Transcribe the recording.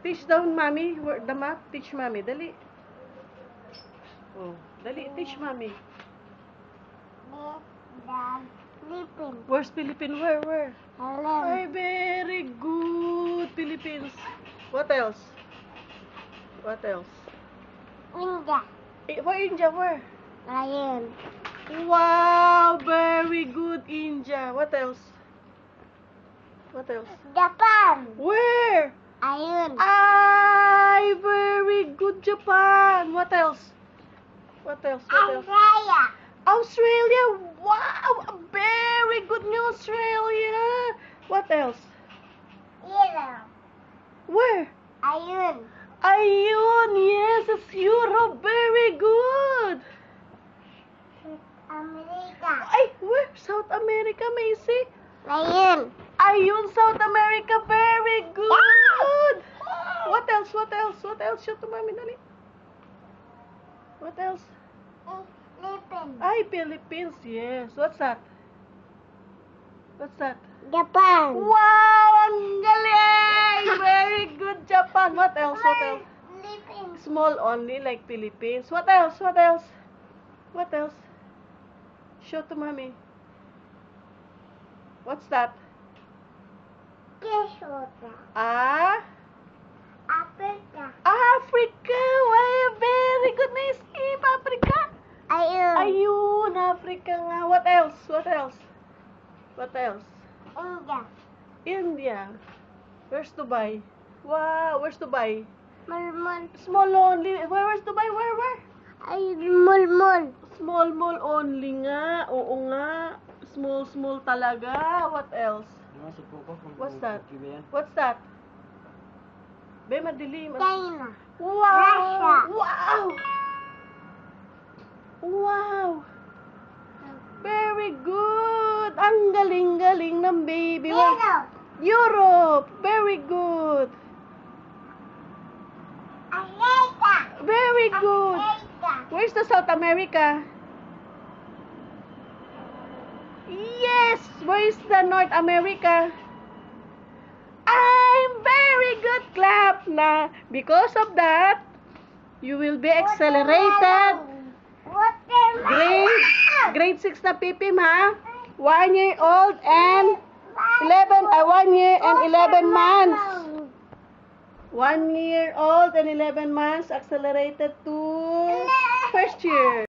Teach down, mommy. The map. Teach mommy. Dali. Oh, dali. Teach mommy. Philippines. Where's Philippines? Where? Hello. Ay, very good. Philippines. What else? What else? India. Where India? Where? Ayun. Wow, very good, India. What else? What else? Japan. Where? Ayun. Ay, very good, Japan. What else? What else? What else? Australia. Australia. Wow, very good, New Australia. What else? Europe. Where? Ayun. Ayun, yes, it's Europe. Very good. America. Ay, where? South America, Macy. Ayun. Ayun, South America. Very good. What else? What else? What else? Show to mommy, dali. What else? Philippines. Ay, Philippines. Yes. What's that? What's that? Japan. Wow, ang galing! Very good, Japan. What else? What else? Philippines. Small only, like Philippines. What else? What else? What else? Show to mommy. What's that? Lesotho. Ah? Africa. Africa! Wow, very good, nice. Africa. Ayun. Ayun, Africa nga. What else? What else? What else? India. India. Where's Dubai? Wow, where's Dubai? Mulmul. Small only. Where's Dubai? Where? Ay, mulmul. Small only nga. Oo nga. Small talaga. What else? What's that? What's that? Be, madilim. China. Wow! Russia. Wow! Wow! Very good! Ang galing-galing ng baby. Europe. Europe! Very good! America. Very good! America. Where's the South America? Yes! Where's the North America? I'm very good, clap na. Because of that, you will be accelerated. Grade 6 na pipim, ha? 1 year old and 1 year and 11 months. 1 year old and 11 months accelerated to first year.